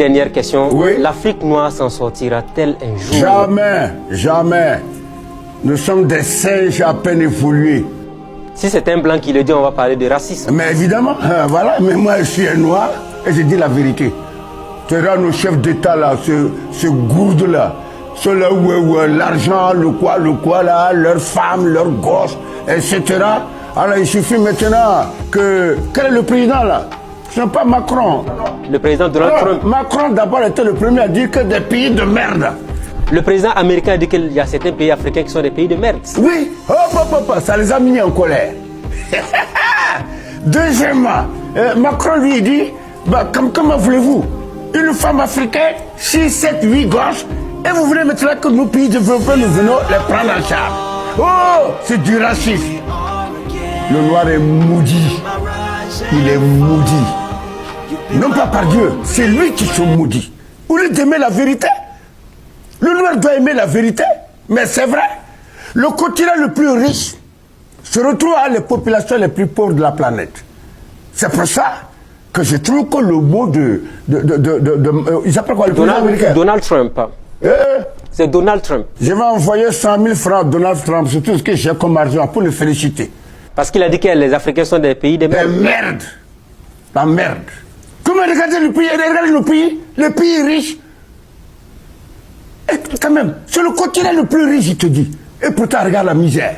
Dernière question. Oui. L'Afrique noire s'en sortira-t-elle un jour? Jamais, jamais. Nous sommes des singes à peine évolués. Si c'est un blanc qui le dit, on va parler de racisme. Mais évidemment, voilà, mais moi je suis un noir et je dis la vérité. Tu verras nos chefs d'État là, ce gourde là, ceux-là où l'argent, le quoi là, leurs femmes, leurs gosses, etc. Alors il suffit maintenant que... Quel est le président là? Ce n'est pas Macron. Le président Donald Trump. Macron d'abord était le premier à dire que des pays de merde. Le président américain a dit qu'il y a certains pays africains qui sont des pays de merde. Oui, ça les a mis en colère. Deuxièmement, Macron lui dit, comment voulez-vous? Une femme africaine, 6, 7, 8 gosses, et vous voulez maintenant que nos pays développés, nous venons les prendre en charge. Oh, c'est du racisme. Le noir est maudit. Il est maudit. Non pas par Dieu, c'est lui qui se maudit. Au lieu d'aimer la vérité, le noir doit aimer la vérité, mais c'est vrai. Le continent le plus riche se retrouve à les populations les plus pauvres de la planète. C'est pour ça que je trouve que le mot il s'appelle quoi le président américain? Donald Trump. C'est Donald Trump. Je vais envoyer 100 000 francs à Donald Trump, c'est tout ce que j'ai comme argent pour le féliciter. Parce qu'il a dit que les Africains sont des pays de merde. Merde. La merde. Comment regardez le pays riche. Et quand même, c'est le continent le plus riche, il te dit. Et pourtant, regarde la misère.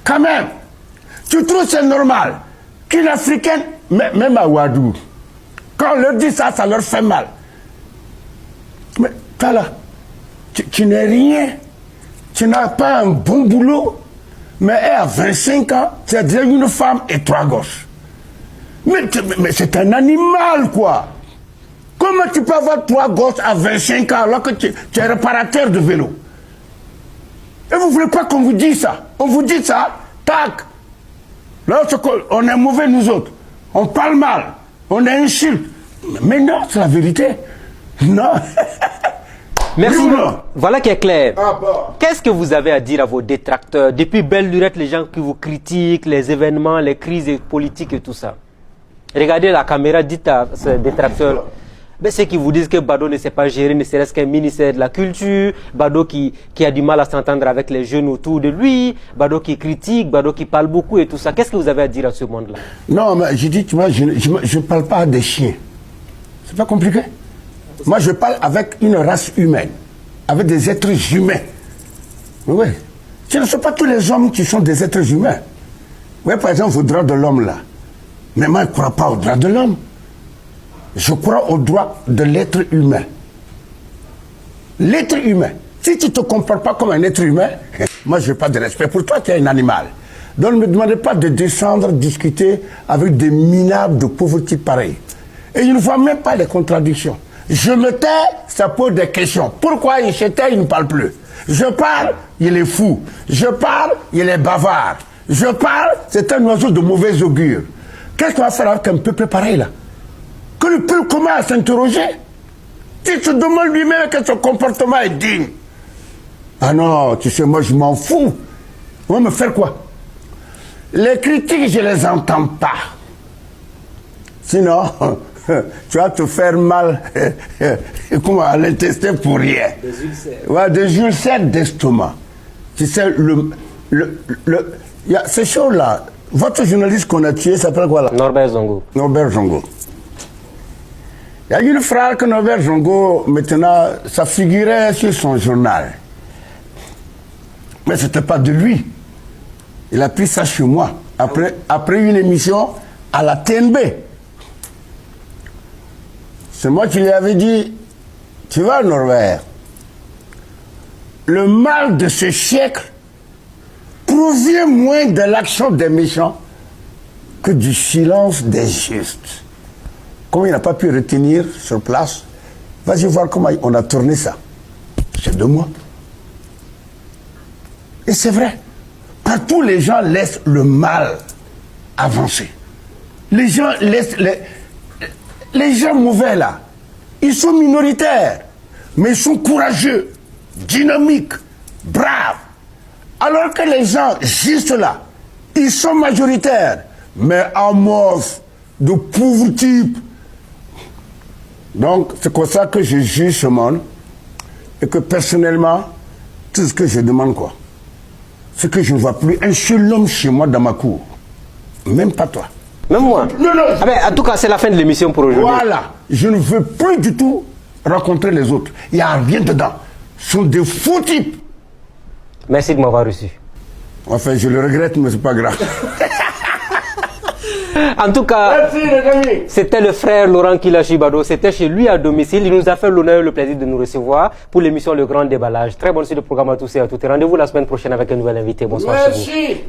Quand même, tu trouves c'est normal qu'une Africaine, même à Ouadou, quand on leur dit ça, ça leur fait mal. Mais toi là, tu n'es rien. Tu n'as pas un bon boulot. Mais elle a 25 ans, tu as déjà une femme et 3 gosses. Mais c'est un animal, quoi. Comment tu peux avoir 3 gosses à 25 ans alors que tu es réparateur de vélo? Et vous ne voulez pas qu'on vous dise ça? On vous dit ça, tac. Là, on est mauvais, nous autres. On parle mal. On est insulte. Mais non, c'est la vérité. Non. Merci. Voilà qui est clair. Ah bon. Qu'est-ce que vous avez à dire à vos détracteurs? Depuis belle lurette, les gens qui vous critiquent, les événements, les crises politiques et tout ça. Regardez la caméra, dites à ces détracteurs. Ben, ceux qui vous disent que Bado ne sait pas gérer, ne serait-ce qu'un ministère de la culture, Bado qui a du mal à s'entendre avec les jeunes autour de lui, Bado qui critique, Bado qui parle beaucoup et tout ça. Qu'est-ce que vous avez à dire à ce monde-là? Non, mais je dis, tu vois, je ne parle pas à des chiens. C'est pas compliqué. Moi, je parle avec une race humaine, avec des êtres humains. Oui. Ce ne sont pas tous les hommes qui sont des êtres humains. Oui, par exemple, au droit de l'homme, là. Mais moi, je ne crois pas au droit de l'homme. Je crois au droit de l'être humain. L'être humain. Si tu ne te comportes pas comme un être humain, moi, je n'ai pas de respect pour toi, tu es un animal. Donc, ne me demandez pas de descendre, discuter avec des minables de pauvres types pareils. Et je ne vois même pas les contradictions. Je me tais, ça pose des questions. Pourquoi il se tait, il ne parle plus? Je parle, il est fou. Je parle, il est bavard. Je parle, c'est un oiseau de mauvais augure. Qu'est-ce qu'on va faire avec un peuple pareil là? Que le peuple commence à s'interroger. Il se demande lui-même que son comportement est digne. Ah non, tu sais, moi je m'en fous. On va me faire quoi? Les critiques, je les entends pas. Sinon, tu vas te faire mal comment, à l'intestin pour rien. Des ulcères. Ouais, des ulcères d'estomac. Tu sais, y a ces choses-là. Votre journaliste qu'on a tué s'appelle quoi là? Norbert Zongo. Norbert Zongo. Il y a une phrase que Norbert Zongo, maintenant, ça figurait sur son journal. Mais ce n'était pas de lui. Il a pris ça chez moi, après une émission à la TNB. C'est moi qui lui avais dit, tu vois Norbert, le mal de ce siècle provient moins de l'action des méchants que du silence des justes. Comme il n'a pas pu retenir sur place, vas-y voir comment on a tourné ça. C'est 2 mois. Et c'est vrai. Partout, les gens laissent le mal avancer. Les gens laissent... Les gens mauvais, là, ils sont minoritaires, mais ils sont courageux, dynamiques, braves. Alors que les gens juste là, ils sont majoritaires, mais amorphes, de pauvres types. Donc, c'est comme ça que je juge ce monde. Et que personnellement, tout ce que je demande, quoi, c'est que je ne vois plus un seul homme chez moi dans ma cour. Même pas toi. Même moi. Non, non. Ah ben, en tout cas, c'est la fin de l'émission pour aujourd'hui. Voilà. Je ne veux plus du tout rencontrer les autres. Il n'y a rien dedans. Ce sont des faux types. Merci de m'avoir reçu. Enfin, je le regrette, mais c'est pas grave. En tout cas, Merci les amis. c'était le frère Laurent Kilachibado. C'était chez lui à domicile. Il nous a fait l'honneur et le plaisir de nous recevoir pour l'émission Le Grand Déballage. Très bonne suite de programme à tous et à toutes. Et rendez-vous la semaine prochaine avec un nouvel invité. Bonsoir chez vous. Merci.